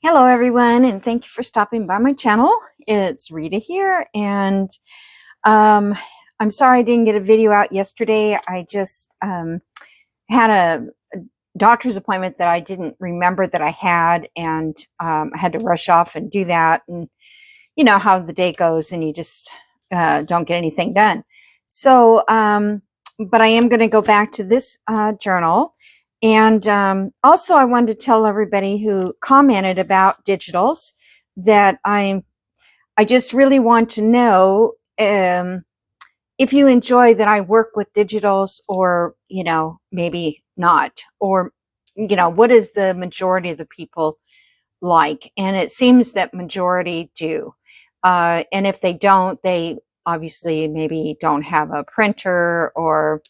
Hello everyone, and thank you for stopping by my channel. It's Rita here, and I'm sorry I didn't get a video out yesterday. I just had a doctor's appointment that I didn't remember that I had, and I had to rush off and do that. And you know how the day goes, and you just don't get anything done. So, but I am going to go back to this journal. And also, I wanted to tell everybody who commented about digitals that I just really want to know if you enjoy that I work with digitals, or maybe not, or what is the majority of the people like? And it seems that majority do. And if they don't, they obviously maybe don't have a printer or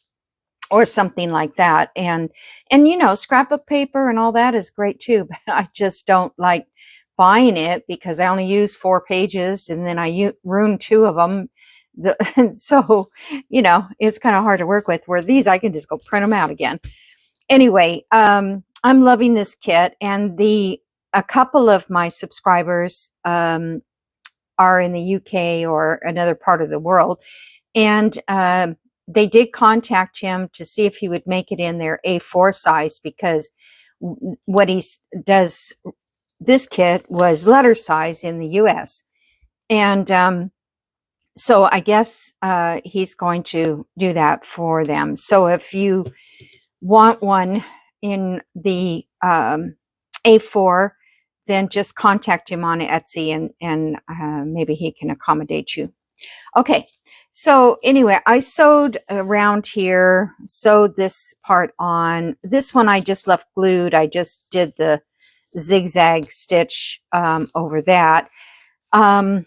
something like that. And scrapbook paper and all that is great too, but I just don't like buying it because I only use 4 pages and then I ruin 2 of them. So, it's kind of hard to work with, where these I can just go print them out again. Anyway, I'm loving this kit, and a couple of my subscribers are in the UK or another part of the world, and they did contact him to see if he would make it in their A4 size, because what he does, this kit was letter size in the US. And so I guess he's going to do that for them. So if you want one in the A4, then just contact him on Etsy, and maybe he can accommodate you. Okay, so anyway, I sewed around here, sewed this part on. This one I just left glued. I just did the zigzag stitch over that. And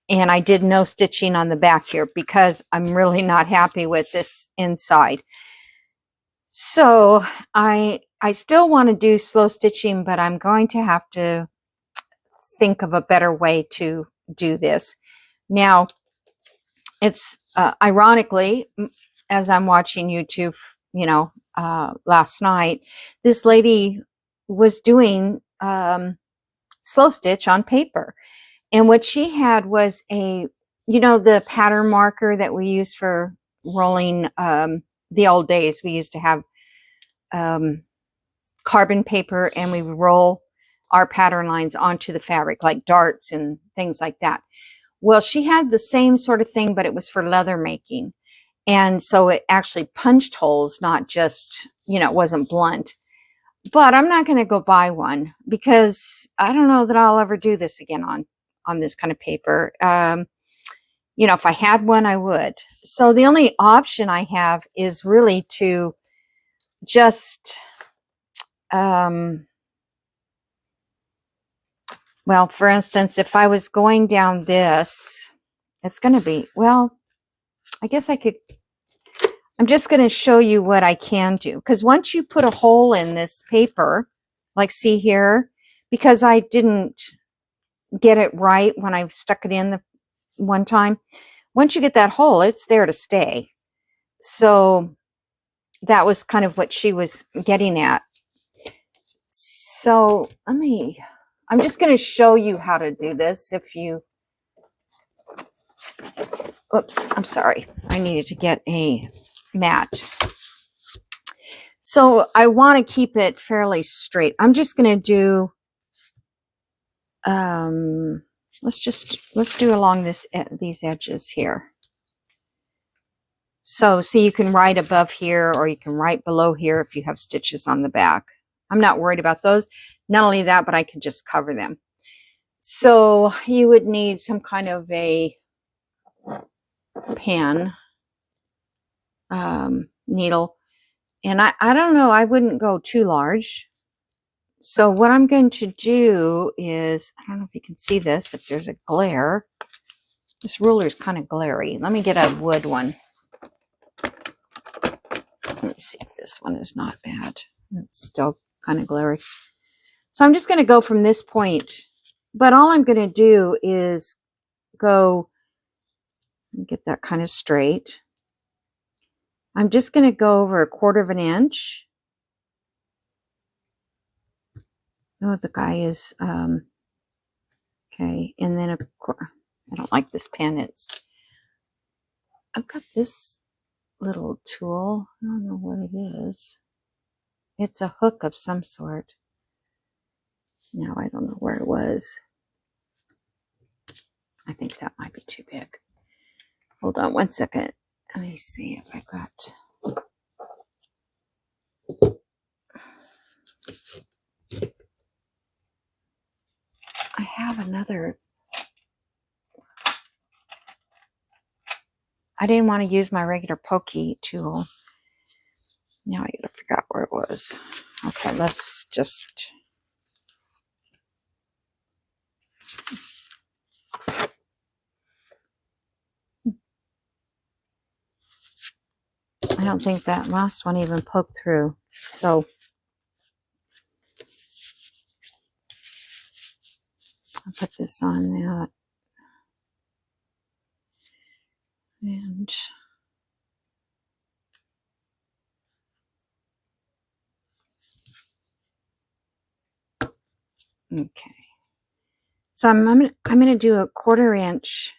I did no stitching on the back here because I'm really not happy with this inside. So I still want to do slow stitching, but I'm going to have to think of a better way to do this. Now, it's ironically, as I'm watching YouTube, last night, this lady was doing slow stitch on paper. And what she had was the pattern marker that we use for rolling. The old days, we used to have carbon paper, and we would roll our pattern lines onto the fabric like darts and things like that. Well, she had the same sort of thing, but it was for leather making. And so it actually punched holes, not just, it wasn't blunt. But I'm not going to go buy one because I don't know that I'll ever do this again on this kind of paper. If I had one, I would. So the only option I have is really to just, well, for instance, if I was going down this, it's going to be, well, I guess I'm just going to show you what I can do. Because once you put a hole in this paper, like see here, because I didn't get it right when I stuck it in the one time, once you get that hole, it's there to stay. So that was kind of what she was getting at. So I'm just going to show you how to do this. Oops, I'm sorry. I needed to get a mat. So I want to keep it fairly straight. I'm just going to do, let's do along these edges here. So see, you can write above here, or you can write below here if you have stitches on the back. I'm not worried about those. Not only that, but I can just cover them. So you would need some kind of a pen, needle. And I don't know, I wouldn't go too large. So what I'm going to do is, I don't know if you can see this, if there's a glare. This ruler is kind of glary. Let me get a wood one. Let's see if this one is not bad. It's still kind of glary. So I'm just going to go from this point, but all I'm going to do is go, get that kind of straight. I'm just going to go over 1/4 of an inch. Oh, the guy is, okay. And then, of course, I don't like this pen. I've got this little tool. I don't know what it is. It's a hook of some sort. Now I don't know where it was. I think that might be too big. Hold on one second. Let me see if I got... I have another... I didn't want to use my regular pokey tool. Now I gotta figure out where it was. Okay, let's just... I don't think that last one even poked through. So I'll put this on that. And okay. So I'm gonna do a 1/4 inch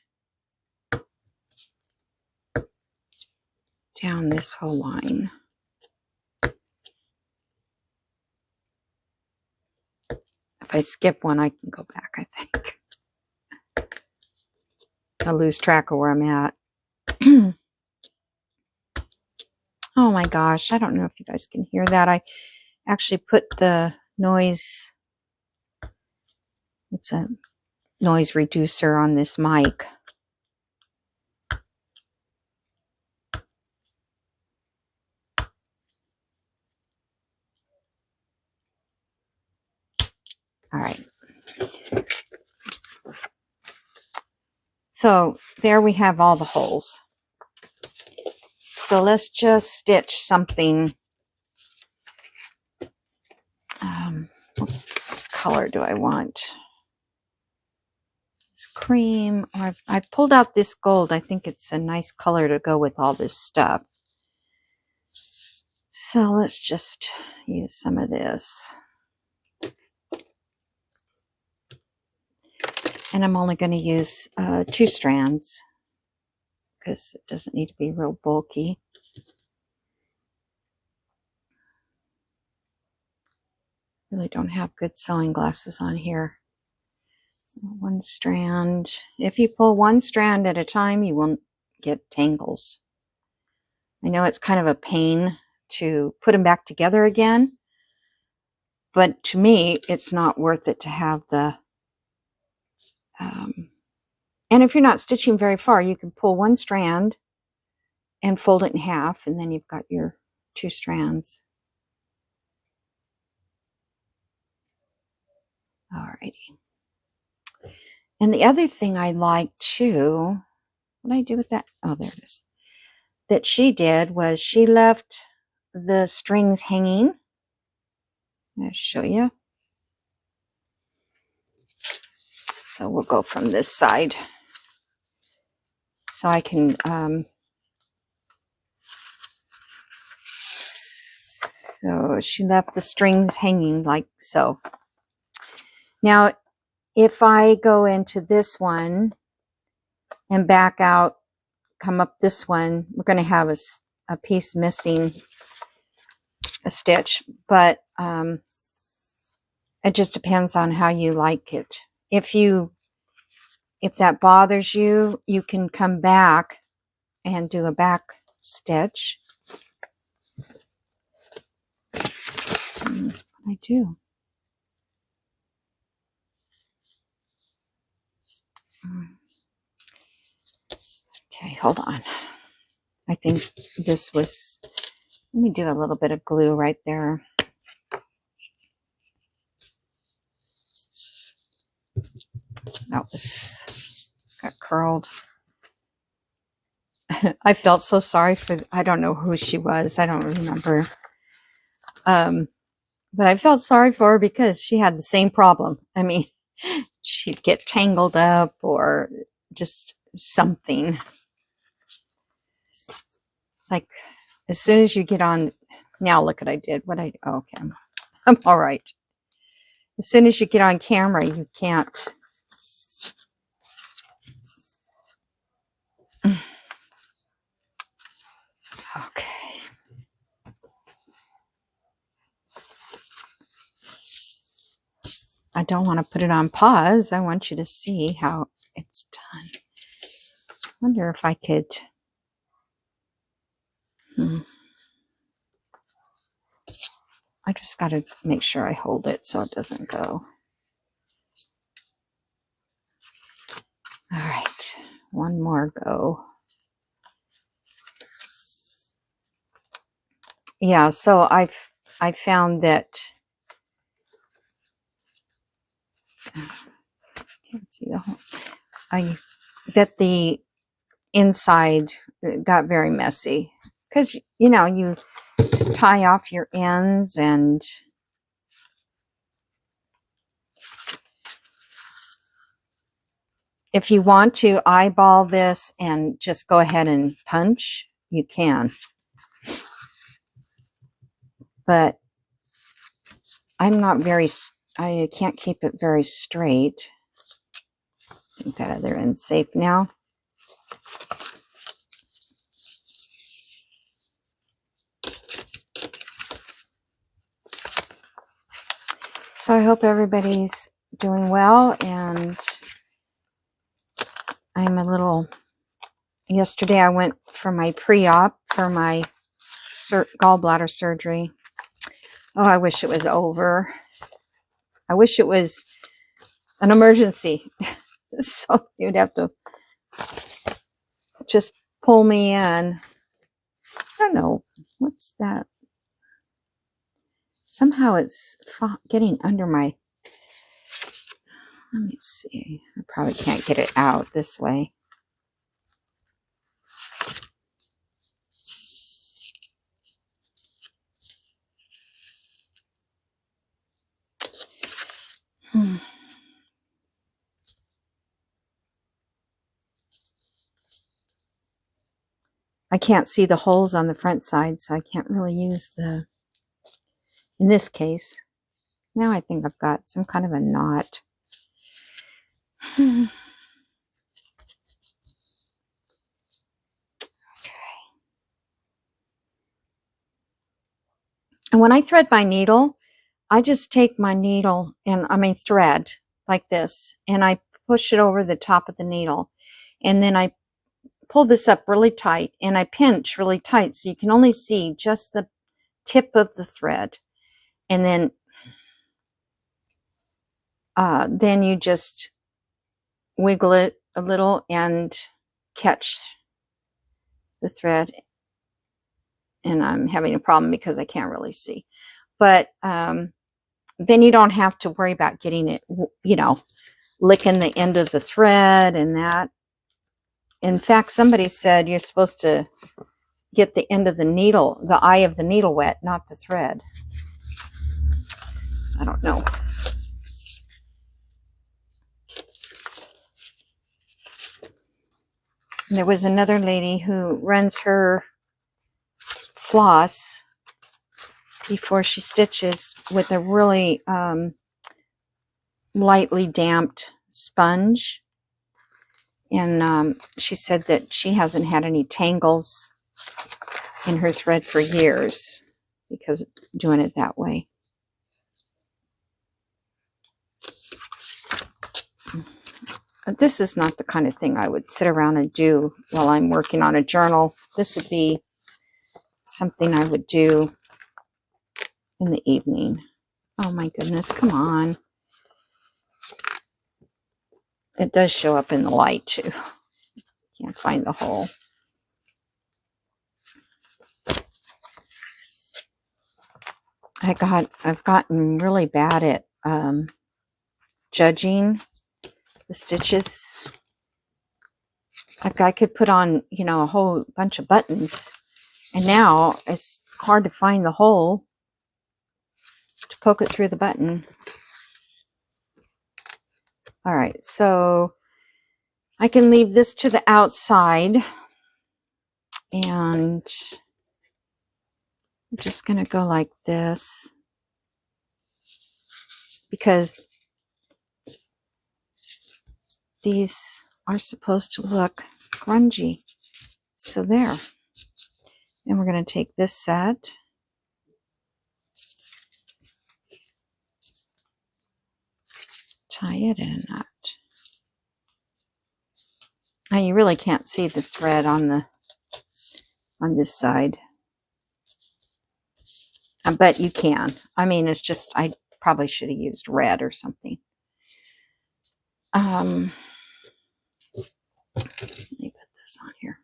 down this whole line. If I skip one, I can go back, I think. I lose track of where I'm at. Oh my gosh, I don't know if you guys can hear that. I actually put the noise, it's a noise reducer on this mic. All right. So there we have all the holes. So let's just stitch something. What color do I want? It's cream. Or I pulled out this gold. I think it's a nice color to go with all this stuff. So let's just use some of this. And I'm only going to use 2 strands because it doesn't need to be real bulky. Really don't have good sewing glasses on here. 1 strand. If you pull 1 strand at a time, you won't get tangles. I know it's kind of a pain to put them back together again, but to me, it's not worth it to have the... and if you're not stitching very far, you can pull 1 strand and fold it in half, and then you've got your 2 strands. Alrighty. And the other thing I like too, what did I do with that? Oh, there it is. That she did was she left the strings hanging. I'll show you. So we'll go from this side. So I can, so she left the strings hanging like so. Now, if I go into this one and back out, come up this one, we're going to have a piece missing, a stitch, but it just depends on how you like it. If that bothers you, you can come back and do a back stitch. I do. Okay, hold on. I think this was, let me do a little bit of glue right there. That was, got curled. I felt so sorry for, I don't know who she was. I don't remember. But I felt sorry for her because she had the same problem. I mean, she'd get tangled up or just something. It's like, as soon as you get on, now look what I did. Okay, I'm all right. As soon as you get on camera, you can't. Okay. I don't want to put it on pause. I want you to see how it's done. I wonder if I could. I just got to make sure I hold it so it doesn't go. All right, one more go. Yeah, so I found that can't see the whole. That the inside got very messy because you know you tie off your ends, and if you want to eyeball this and just go ahead and punch, you can. But I'm not very, I can't keep it very straight. I think that other end's safe now. So I hope everybody's doing well, and I'm a little, yesterday I went for my pre-op for my gallbladder surgery. Oh, I wish it was over. I wish it was an emergency. So you'd have to just pull me in. I don't know. What's that? Somehow it's getting under my... Let me see. I probably can't get it out this way. I can't see the holes on the front side, so I can't really use the... In this case, now I think I've got some kind of a knot. Okay. And when I thread my needle, I just take my needle and thread like this, and I push it over the top of the needle, and then I pull this up really tight, and I pinch really tight so you can only see just the tip of the thread, and then you just wiggle it a little and catch the thread. And I'm having a problem because I can't really see, but then you don't have to worry about getting it, you know, licking the end of the thread and that. In fact, somebody said you're supposed to get the end of the needle, the eye of the needle wet, not the thread. I don't know. And there was another lady who runs her floss before she stitches with a really lightly damped sponge. And she said that she hasn't had any tangles in her thread for years because of doing it that way. This is not the kind of thing I would sit around and do while I'm working on a journal. This would be something I would do in the evening. Oh my goodness, come on. It does show up in the light too. Can't find the hole. I've gotten really bad at judging the stitches. Like I could put on, you know, a whole bunch of buttons, and now it's hard to find the hole to poke it through the button. All right, so I can leave this to the outside, and I'm just going to go like this. because these are supposed to look grungy. So there. And we're going to take this set. Tie it in a knot. Now you really can't see the thread on this side. But you can. I mean, it's just, I probably should have used red or something. Let me put this on here.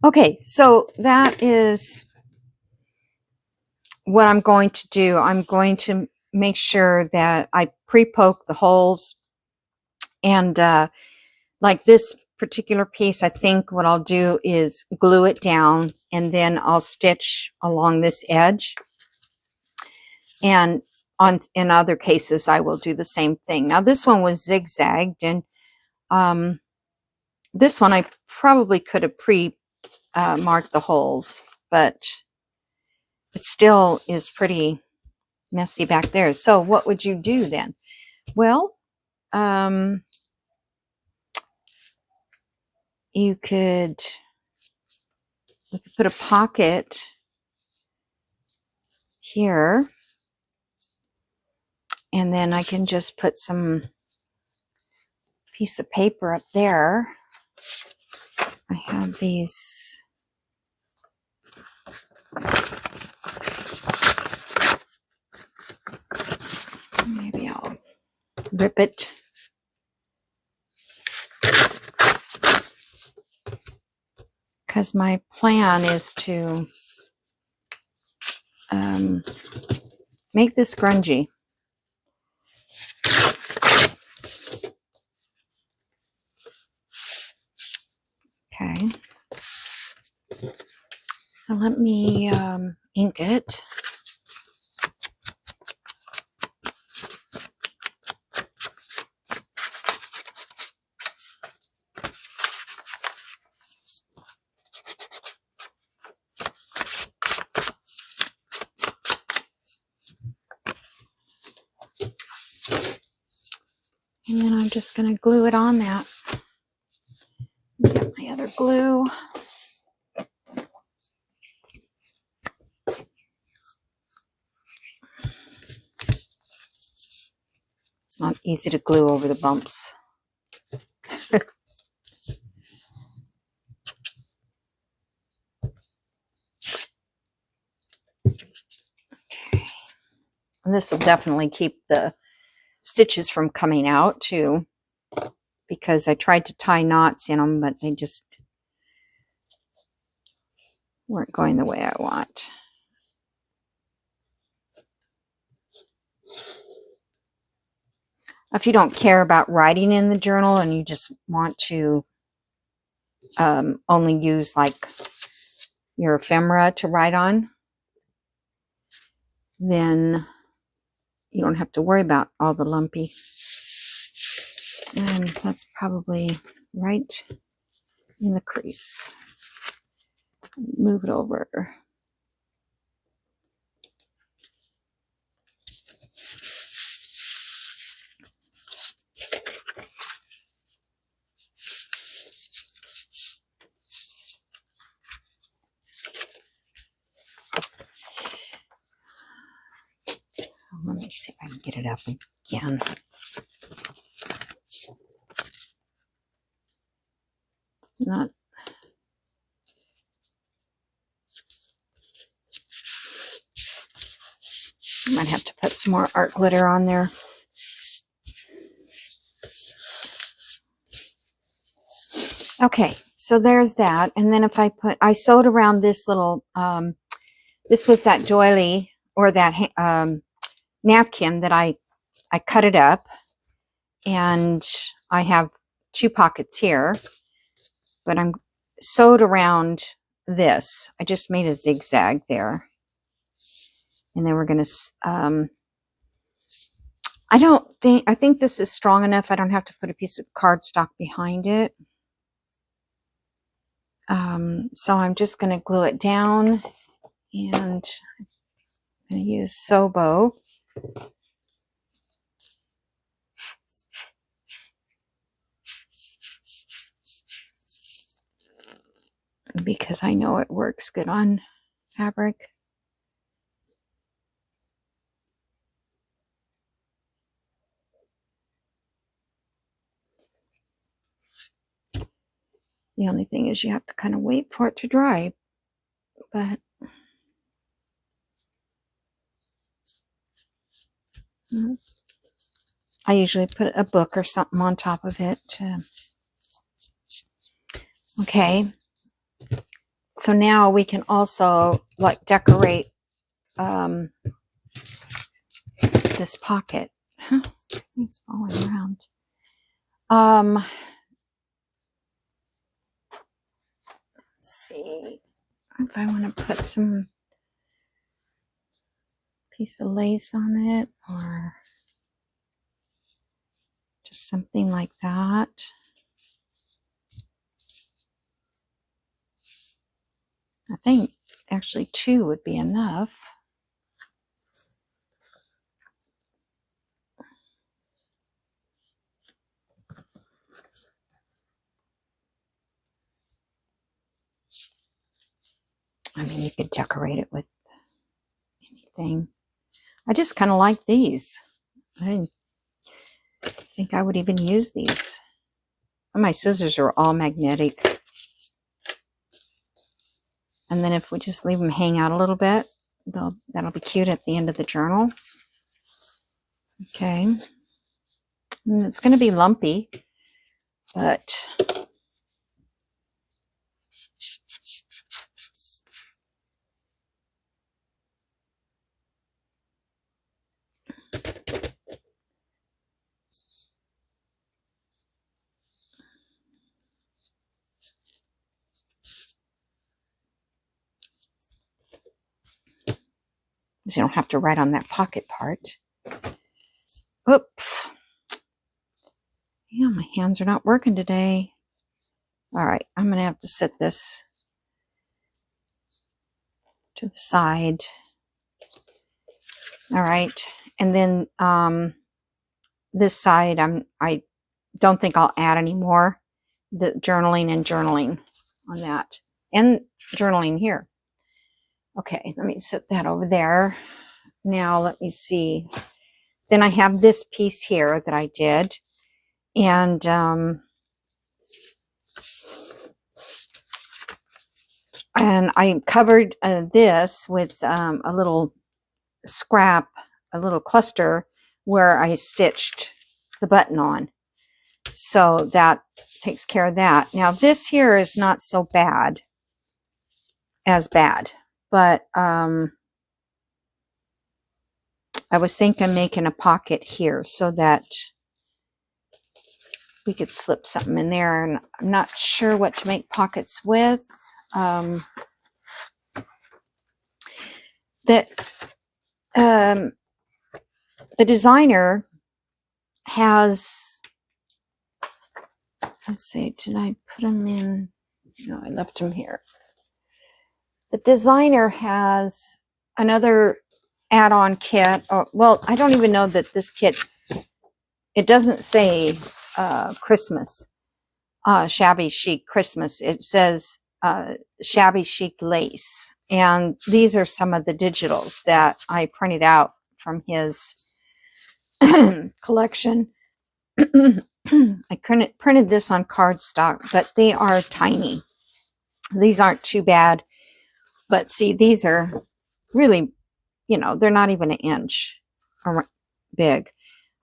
Okay, so that is what I'm going to do. I'm going to make sure that I pre-poke the holes. And like this particular piece, I think what I'll do is glue it down, and then I'll stitch along this edge. And in other cases, I will do the same thing. Now, this one was zigzagged, and this one I probably could have marked the holes, but it still is pretty messy back there. So what would you do then? Well, you could put a pocket here, and then I can just put some piece of paper up there. I have these. Maybe I'll rip it. Because my plan is to make this grungy. Okay. So let me ink it. And then I'm just going to glue it on that. Get my other glue. It's not easy to glue over the bumps. Okay. And this will definitely keep the stitches from coming out too, because I tried to tie knots in them, but they just weren't going the way I want. If you don't care about writing in the journal and you just want to only use like your ephemera to write on, then you don't have to worry about all the lumpy. And that's probably right in the crease. Move it over. Let me see if I can get it up again. Not. Might have to put some more art glitter on there. Okay, so there's that. And then if I sewed around this little, this was that doily or that napkin that I cut it up, and I have 2 pockets here, but I'm sewed around this. I just made a zigzag there. And then we're going to, I think this is strong enough. I don't have to put a piece of cardstock behind it. So I'm just going to glue it down, and I'm going to use Sobo. because I know it works good on fabric. The only thing is you have to kind of wait for it to dry, but I usually put a book or something on top of it. Okay, so now we can also like decorate this pocket. It's falling around. Let's see if I want to put some piece of lace on it or just something like that. I think actually 2 would be enough. I mean, you could decorate it with anything. I just kind of like these. I didn't think I would even use these. My scissors are all magnetic. And then if we just leave them hang out a little bit, that'll be cute at the end of the journal. Okay. And it's going to be lumpy, but you don't have to write on that pocket part. Oops. Yeah, my hands are not working today. All right, I'm going to have to set this to the side. All right, and then this side, I don't think I'll add any more. The journaling on that, and journaling here. Okay, let me set that over there. Now let me see. Then I have this piece here that I did, and I covered this with a little scrap, a little cluster where I stitched the button on. So that takes care of that. Now this here is not so bad, but I was thinking making a pocket here so that we could slip something in there, and I'm not sure what to make pockets with. The designer has, let's see, did I put them in? No, I left them here. The designer has another add-on kit. Well, I don't even know that this kit, it doesn't say Christmas, Shabby Chic Christmas. It says Shabby Chic Lace. And these are some of the digitals that I printed out from his collection. I printed this on cardstock, but they are tiny. These aren't too bad. But see, these are really, they're not even an inch big.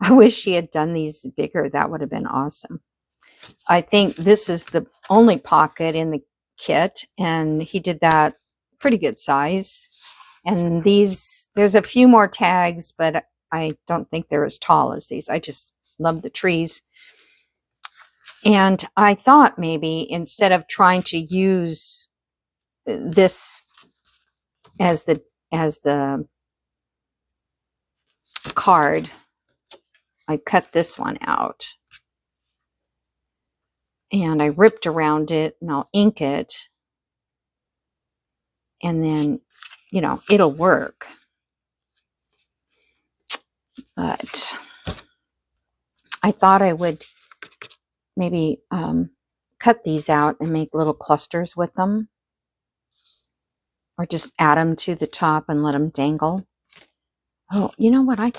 I wish she had done these bigger. That would have been awesome. I think this is the only pocket in the kit, and he did that pretty good size. And these, there's a few more tags, but I don't think they're as tall as these. I just love the trees. And I thought maybe instead of trying to use this as the card, I cut this one out and I ripped around it, and I'll ink it, and then it'll work. But I thought I would maybe cut these out and make little clusters with them. or just add them to the top and let them dangle. Oh, you know what? I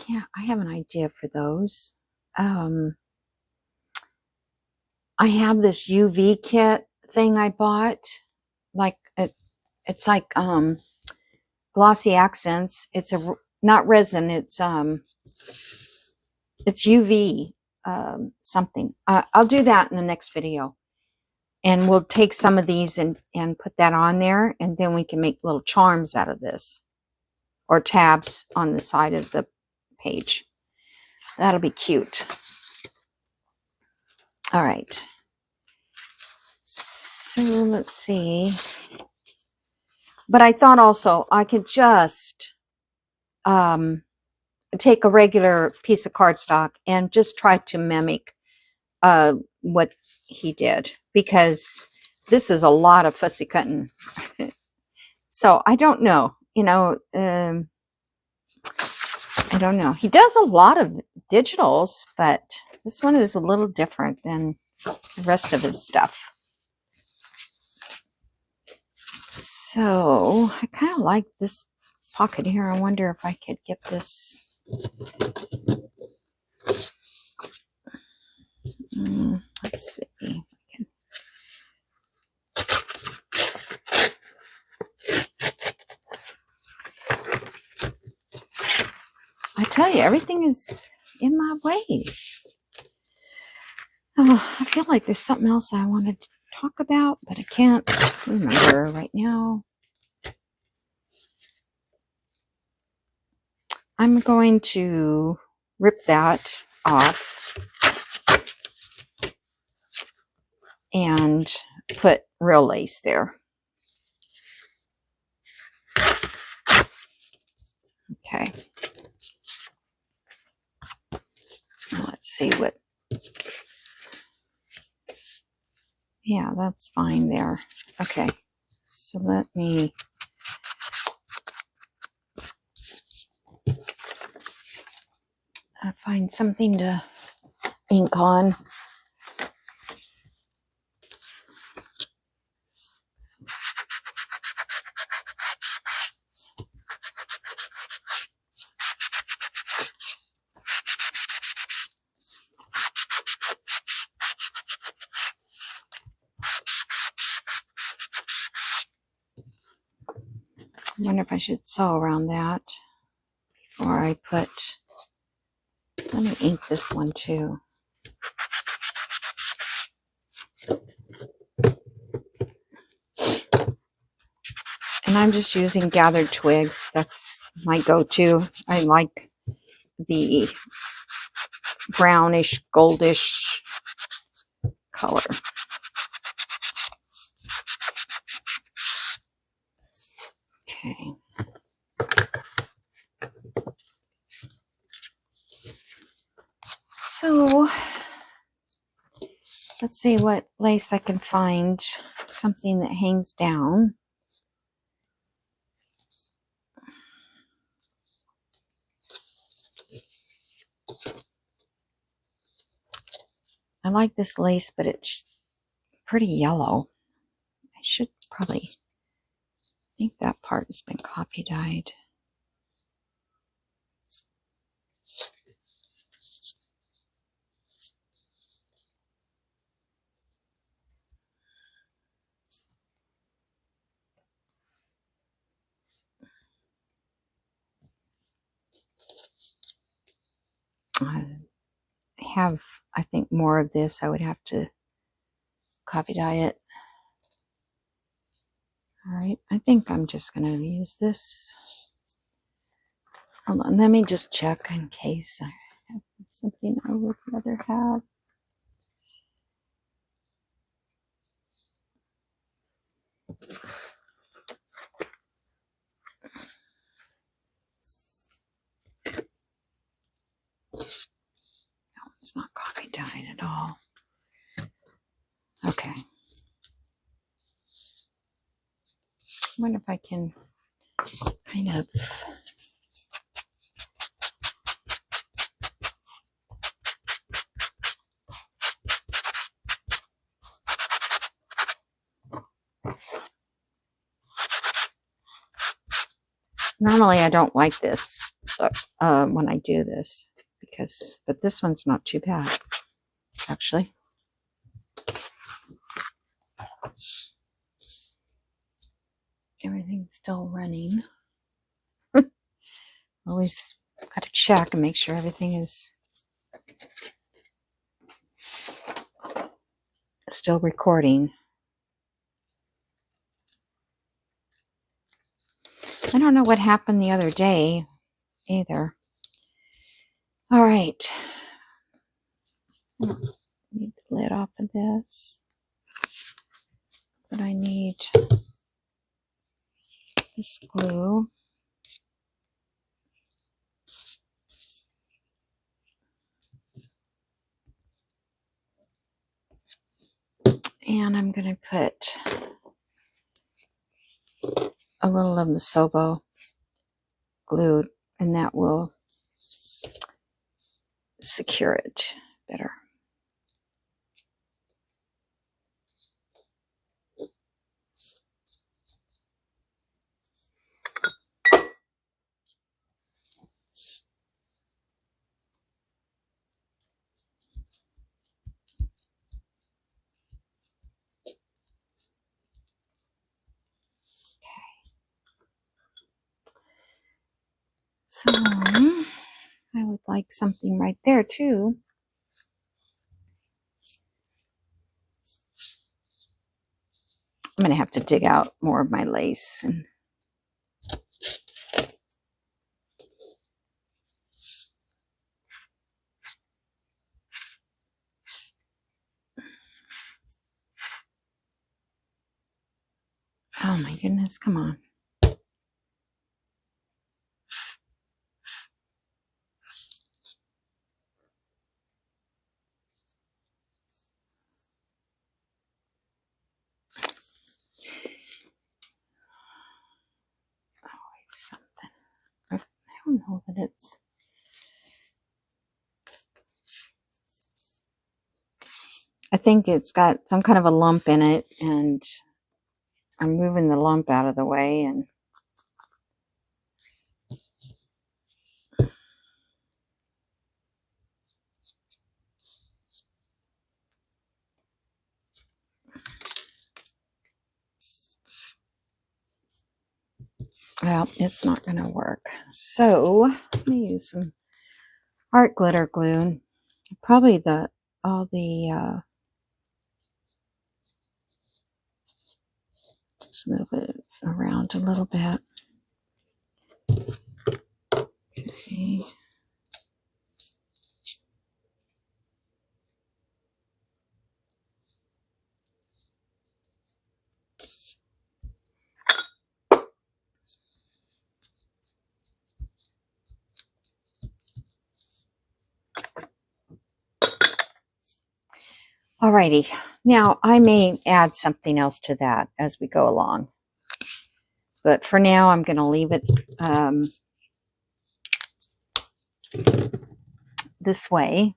have an idea for those. I have this UV kit thing I bought. Like it's like glossy accents. It's not resin. It's UV something. I'll do that in the next video. And we'll take some of these and put that on there, and then we can make little charms out of this, or tabs on the side of the page. That'll be cute. All right. So let's see. But I thought also I could just take a regular piece of cardstock and just try to mimic what he did, because this is a lot of fussy cutting. So I don't know, you know, I don't know. He does a lot of digitals, but this one is a little different than the rest of his stuff. So I kind of like this pocket here. I wonder if I could get this. Let's see. I tell you, everything is in my way. Oh, I feel like there's something else I wanted to talk about, but I can't remember right now. I'm going to rip that off and put real lace there. Okay. Let's see what. Yeah, that's fine there. Okay. So let me. Find something to ink on. I wonder if I should sew around that before I put. Let me ink this one too. And I'm just using gathered twigs. That's my go-to. I like the brownish, goldish color. Okay. So let's see what lace I can find. Something that hangs down. I like this lace, but it's pretty yellow. I should probably think that part has been copy dyed. I have, I think, more of this. I would have to copy dye it. All right, I think I'm just going to use this. Hold on, let me just check in case I have something I would rather have. No, it's not copy dyed at all. Okay. I wonder if I can kind of Normally I don't like this when I do this but this one's not too bad, actually. Everything's still running. Always got to check and make sure everything is still recording. I don't know what happened the other day either. All right. Need the lid off of this. But I need this glue. And I'm going to put a little of the Sobo glue, and that will secure it better. So I would like something right there too. I'm going to have to dig out more of my lace. And oh my goodness, come on. I don't know that it's... I think it's got some kind of a lump in it, and I'm moving the lump out of the way. And well, it's not going to work. So let me use some art glitter glue. Probably just move it around a little bit. Okay. Alrighty, now I may add something else to that as we go along, but for now I'm going to leave it this way.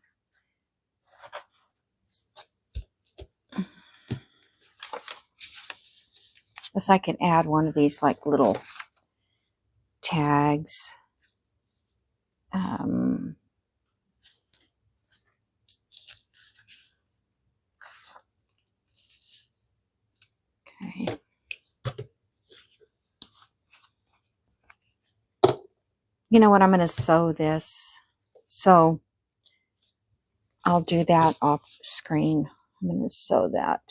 Guess I can add one of these like little tags. Okay. You know what? I'm going to sew this. So I'll do that off screen. I'm going to sew that.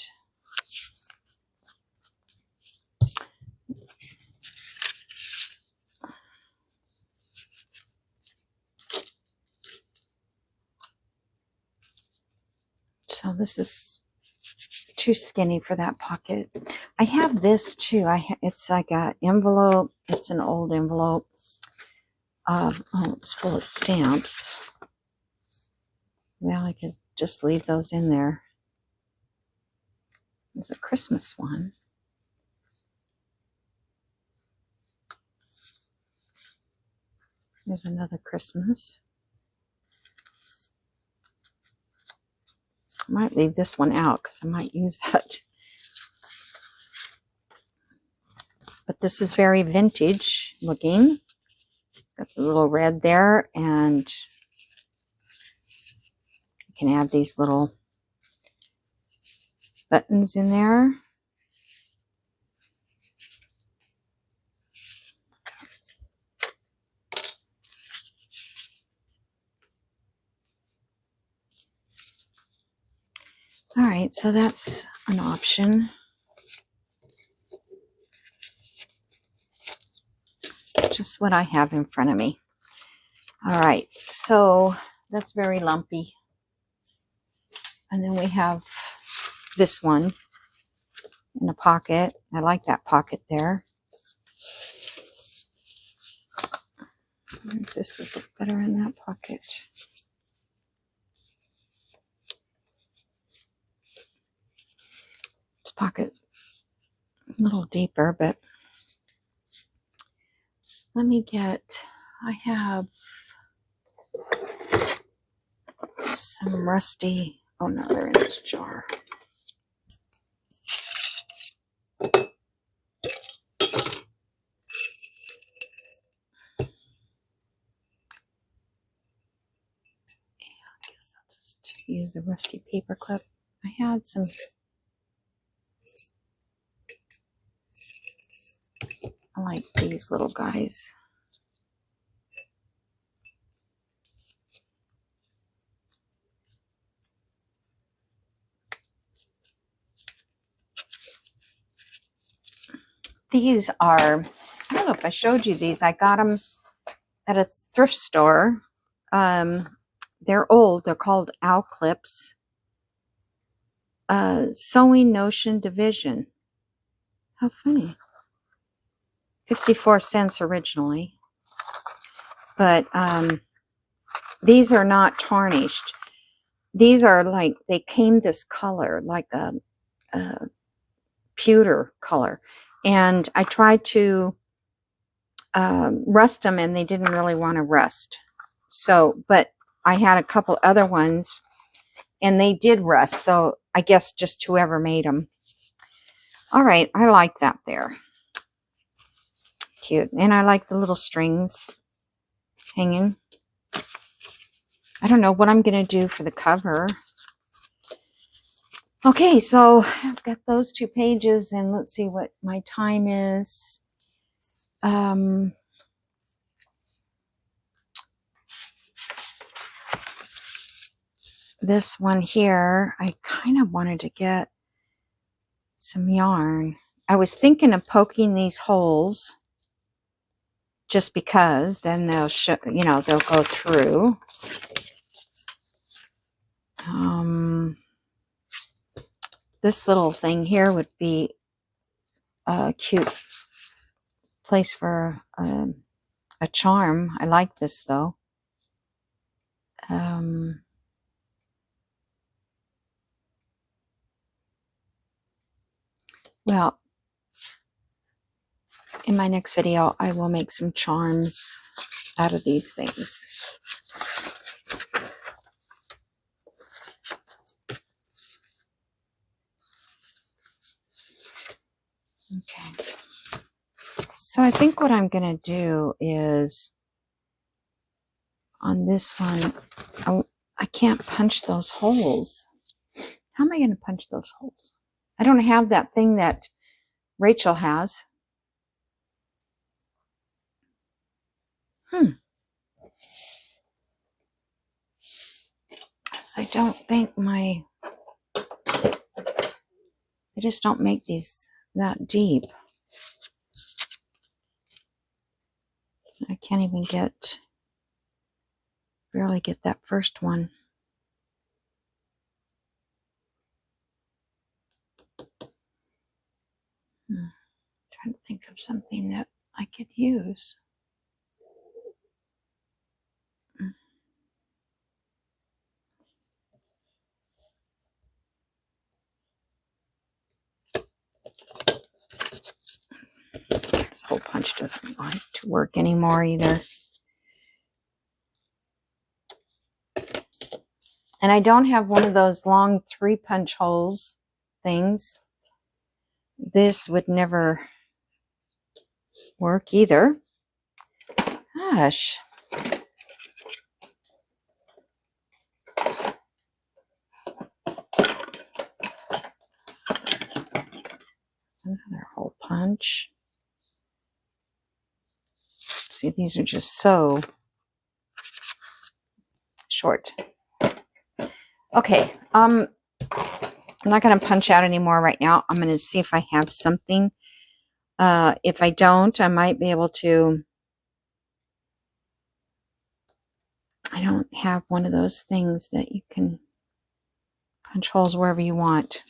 So this is too skinny for that pocket. I have this too. It's like an envelope. It's an old envelope. Oh, it's full of stamps. Well, I could just leave those in there. There's a Christmas one. There's another Christmas. I might leave this one out because I might use that. But this is very vintage looking. Got the little red there, and you can add these little buttons in there. All right, so that's an option. Just what I have in front of me. All right, so that's very lumpy. And then we have this one in a pocket. I like that pocket there. I think this would look better in that pocket. This pocket a little deeper, but let me get, I have some rusty, oh no, they're in this jar. Use a rusty paper clip. I had some. I like these little guys. These are, I don't know if I showed you these. I got them at a thrift store. They're old. They're called owl clips. Sewing Notion Division. How funny. 54 cents originally. But these are not tarnished. These are like, they came this color, like a pewter color. And I tried to rust them, and they didn't really want to rust. So, but I had a couple other ones, and they did rust. So I guess just whoever made them. All right, I like that there. Cute. And I like the little strings hanging. I don't know what I'm going to do for the cover. Okay, so I've got those 2 pages, and let's see what my time is. This one here, I kind of wanted to get some yarn. I was thinking of poking these holes just because then they'll show, you know, they'll go through. This little thing here would be a cute place for a charm. I like this though. Well, in my next video, I will make some charms out of these things. Okay. So I think what I'm going to do is, on this one, I can't punch those holes. How am I going to punch those holes? I don't have that thing that Rachel has. I don't think I just don't make these that deep. I can't even barely get that first one. Trying to think of something that I could use. This hole punch doesn't like to work anymore either. And I don't have one of those long 3-punch holes things. This would never work either. Gosh. Another hole punch. See, these are just so short. Okay, I'm not going to punch out anymore right now. I'm going to see if I have something. If I don't, I might be able to. I don't have one of those things that you can punch holes wherever you want.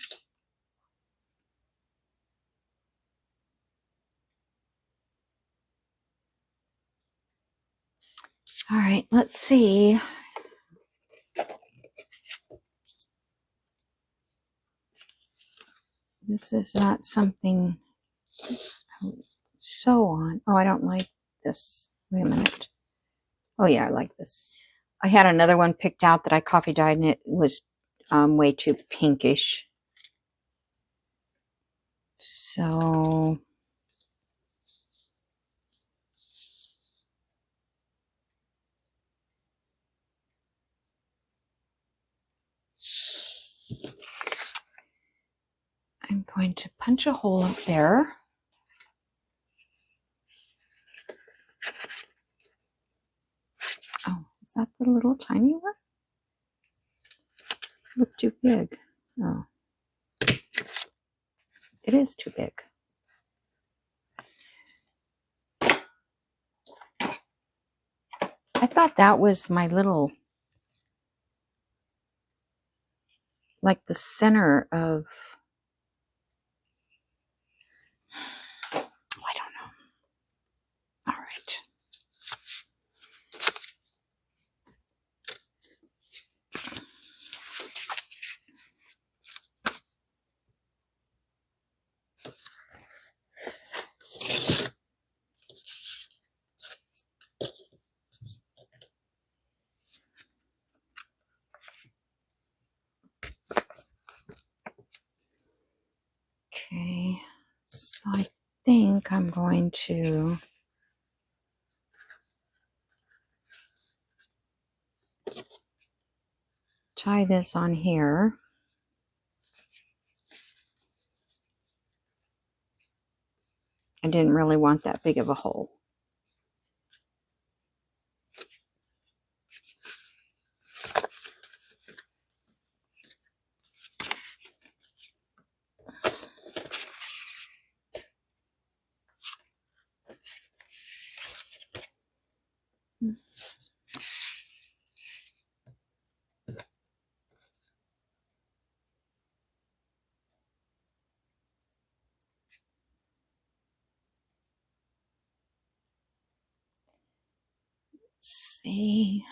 All right, let's see. This is not something I would sew on. Oh, I don't like this. Wait a minute. Oh, yeah, I like this. I had another one picked out that I coffee dyed, and it was way too pinkish. So I'm going to punch a hole up there. Oh, is that the little tiny one? Look too big. Oh, it is too big. I thought that was my little, like the center of, I don't know. All right. Okay, so I think I'm going to tie this on here. I didn't really want that big of a hole. Let's see.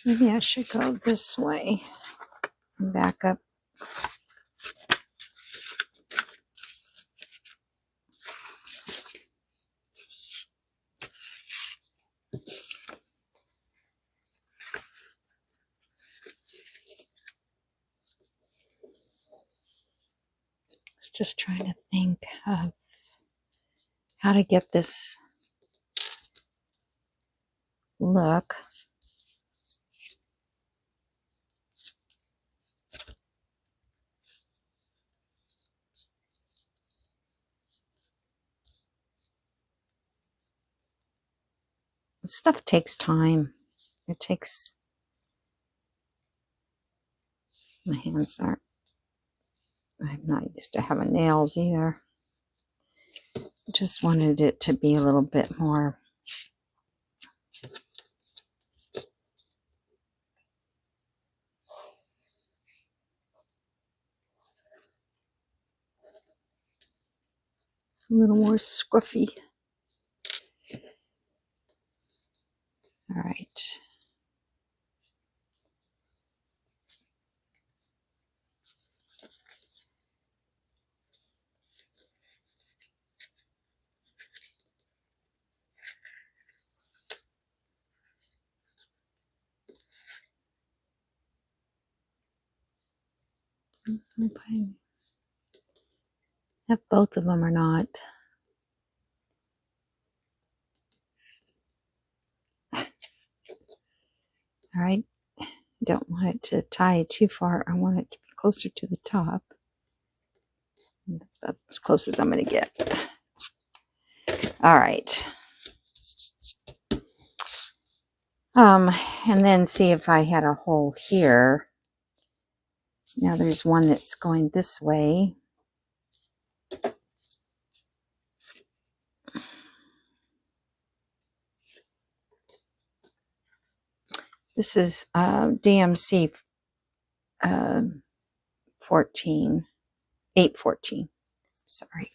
Maybe I should go this way and back up. Just trying to think of how to get this look. Stuff takes time. It takes, my hands aren't, I'm not used to having nails either. Just wanted it to be a little bit more scruffy. All right. If both of them are not. Alright, don't want it to tie too far. I want it to be closer to the top. That's about as close as I'm going to get. Alright. And then see if I had a hole here. Now there's one that's going this way. This is DMC 814. Sorry.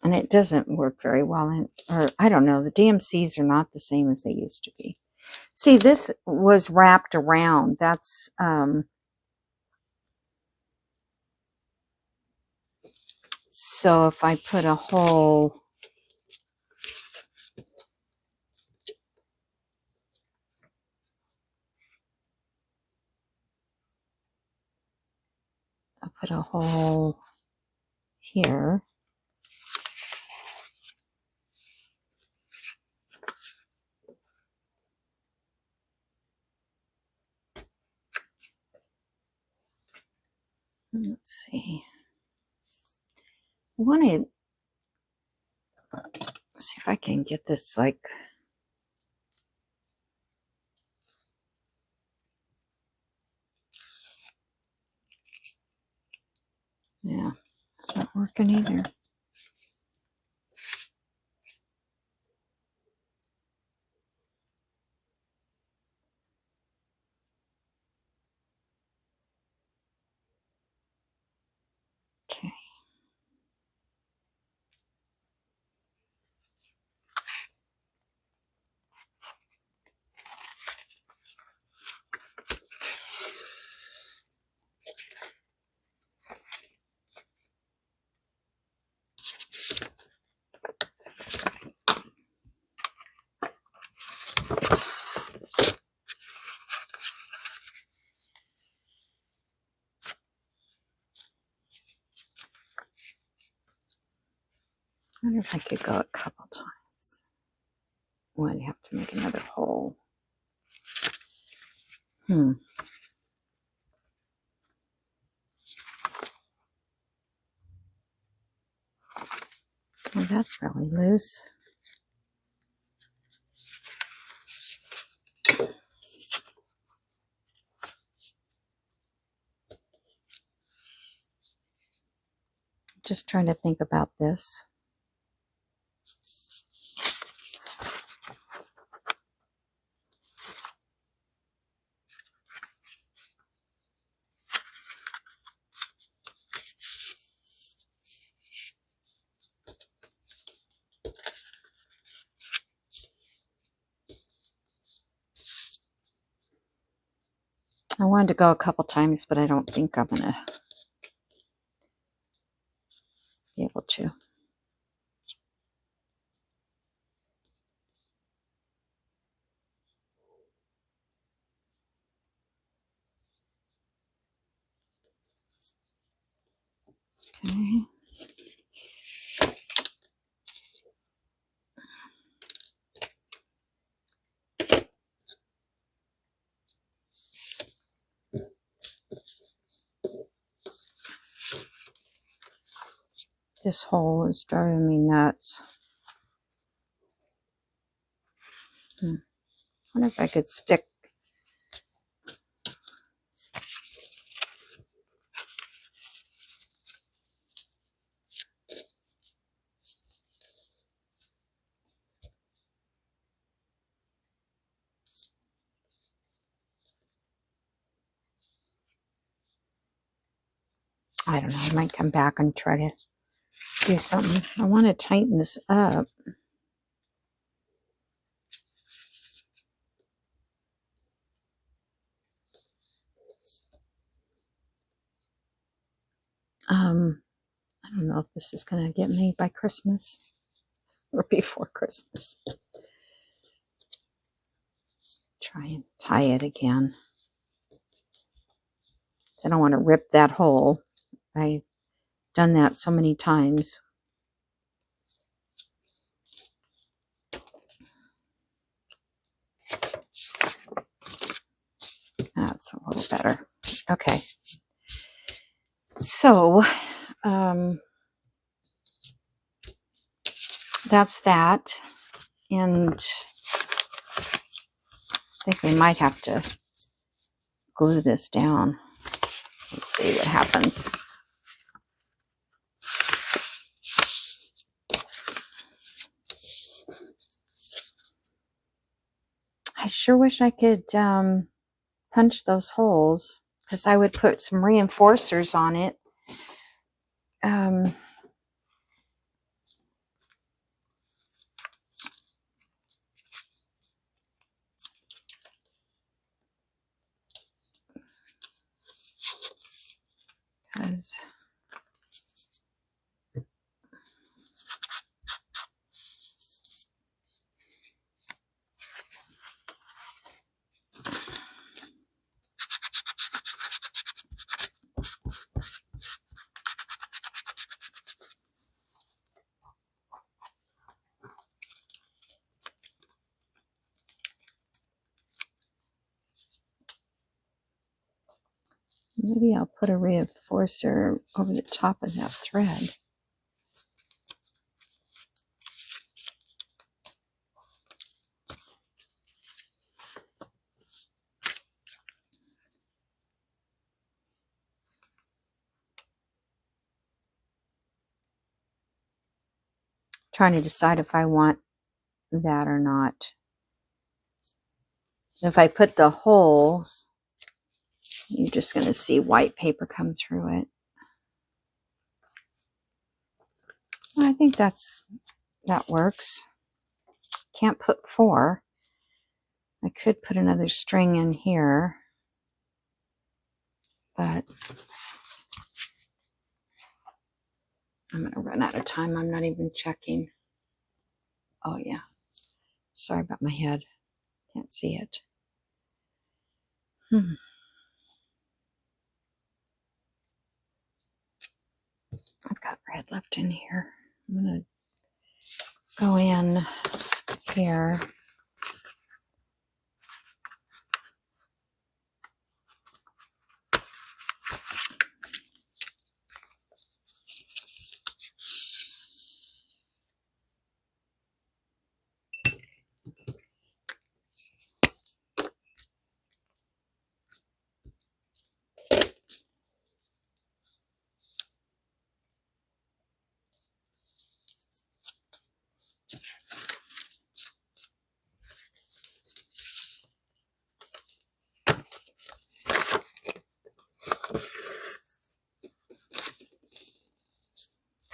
And it doesn't work very well. Or I don't know. The DMCs are not the same as they used to be. See, this was wrapped around. That's so if I put a hole, I'll put a hole here. Let's see. I wanted, let's see if I can get this like, yeah, it's not working either. Okay. I wonder if I could go a couple times. Oh, I'd have to make another hole. Oh, that's really loose. Just trying to think about this. I wanted to go a couple times, but I don't think I'm going to be able to. Okay. This hole is driving me nuts. I wonder if I could stick. I don't know. I might come back and try to do something. I want to tighten this up. I don't know if this is going to get made by Christmas or before Christmas. Try and tie it again. I don't want to rip that hole. I've done that so many times. a little better. Okay. So, that's that. And I think we might have to glue this down. Let's see what happens. I sure wish I could punch those holes, because I would put some reinforcers on it. Maybe I'll put a reinforcer over the top of that thread. Trying to decide if I want that or not. If I put the holes, you're just going to see white paper come through it. Well, I think that works. Can't put 4. I could put another string in here, but I'm going to run out of time. I'm not even checking. Oh, yeah. Sorry about my head. Can't see it. I've got red left in here. I'm going to go in here.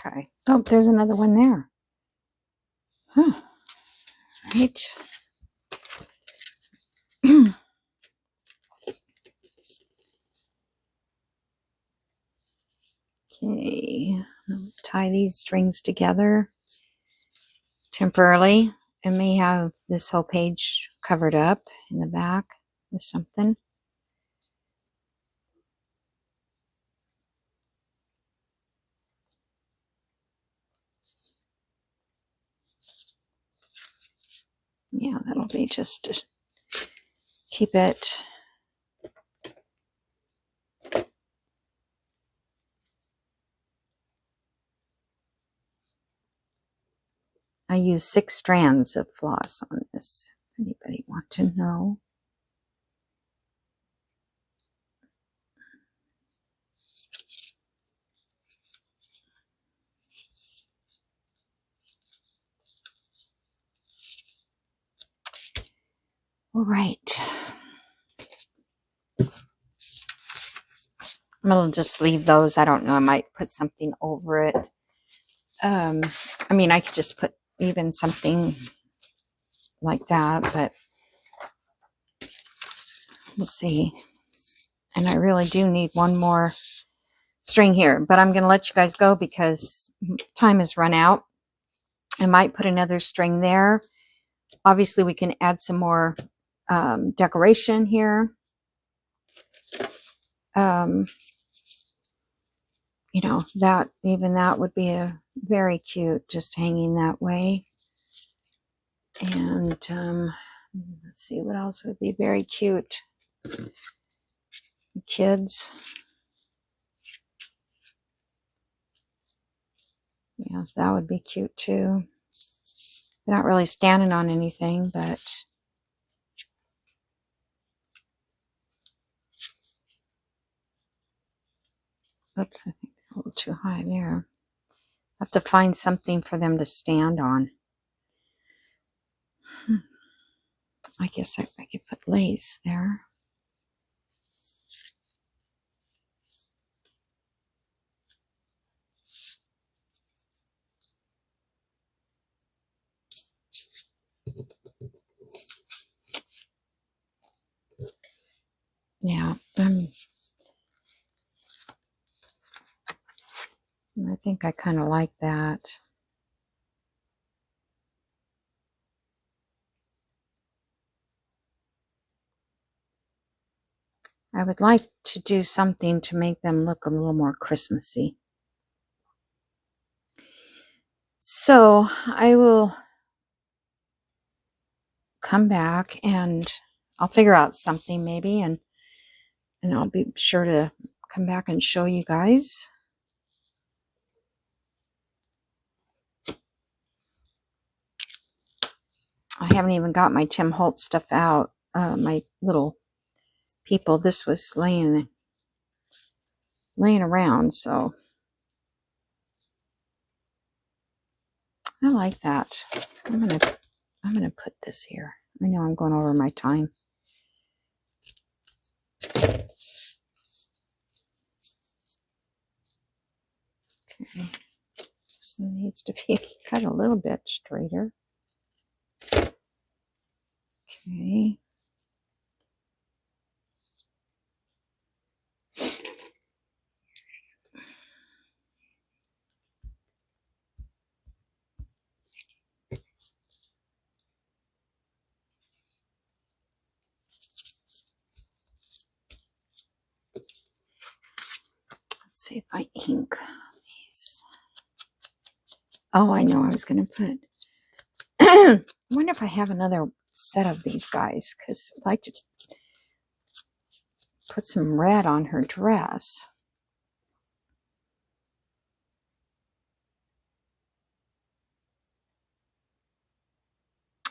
Okay. Oh, there's another one there. Huh. Right. Okay. I'll tie these strings together temporarily. I may have this whole page covered up in the back with something. Yeah, that'll be just to keep it. I use 6 strands of floss on this. Anybody want to know? All right. I'm going to just leave those. I don't know. I might put something over it. I mean, I could just put even something like that, but we'll see. And I really do need one more string here, but I'm going to let you guys go because time has run out. I might put another string there. Obviously, we can add some more decoration here. You know, even that would be a very cute, just hanging that way. And let's see what else would be very cute. kids. Yeah, that would be cute too. They're not really standing on anything, but oops, I think they're a little too high there. I have to find something for them to stand on. I guess I could put lace there. Yeah, I think I kind of like that. I would like to do something to make them look a little more Christmassy. So I will come back and I'll figure out something maybe, and I'll be sure to come back and show you guys. I haven't even got my Tim Holtz stuff out. My little people. This was laying around, so I like that. I'm gonna put this here. I know I'm going over my time. Okay. This needs to be cut a little bit straighter. Okay. Let's see if I ink these. Oh, I know I was going to put... I wonder if I have another set of these guys, because I'd like to put some red on her dress.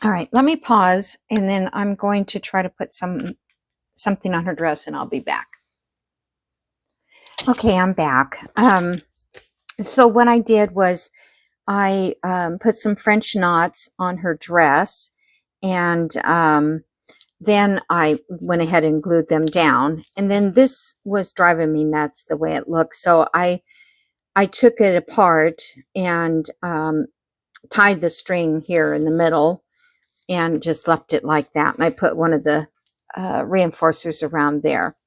All right, let me pause, and then I'm going to try to put something on her dress, and I'll be back. Okay, I'm back. So what I did was I put some French knots on her dress, and then I went ahead and glued them down. And then this was driving me nuts the way it looked. So I took it apart and tied the string here in the middle and just left it like that. And I put one of the reinforcers around there.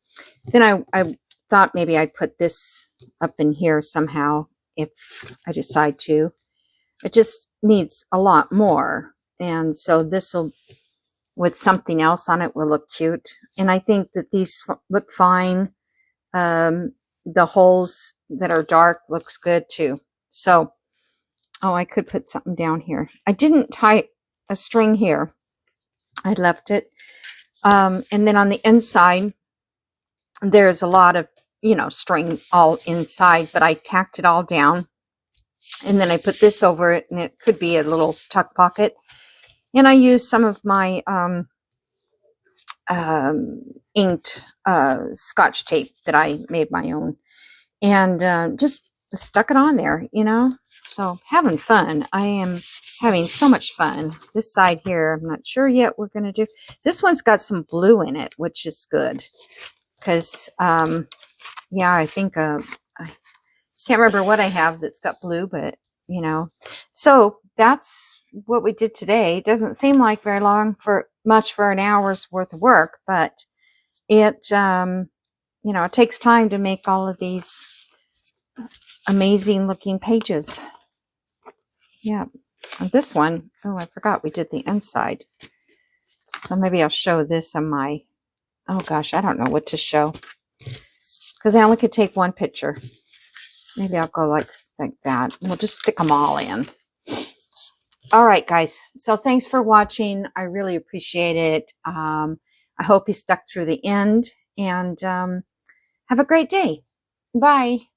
Then I thought maybe I'd put this up in here somehow if I decide to. It just needs a lot more. And so this will, with something else on it, will look cute. And I think that these look fine. The holes that are dark looks good too. So, oh, I could put something down here. I didn't tie a string here. I left it. And then on the inside, there's a lot of, string all inside, but I tacked it all down. And then I put this over it, and it could be a little tuck pocket. And I used some of my inked Scotch tape that I made my own, and just stuck it on there, So having fun. I am having so much fun. This side here, I'm not sure yet we're going to do. This one's got some blue in it, which is good. Because, yeah, I think I can't remember what I have that's got blue, but, So that's what we did today. It doesn't seem like very much for an hour's worth of work, but it, it takes time to make all of these amazing looking pages. Yeah. And this one, oh, I forgot we did the inside. So maybe I'll show this on my, oh gosh, I don't know what to show. Because I only could take one picture. Maybe I'll go like that. We'll just stick them all in. All right, guys. So thanks for watching. I really appreciate it. I hope you stuck through the end. And Have a great day. Bye.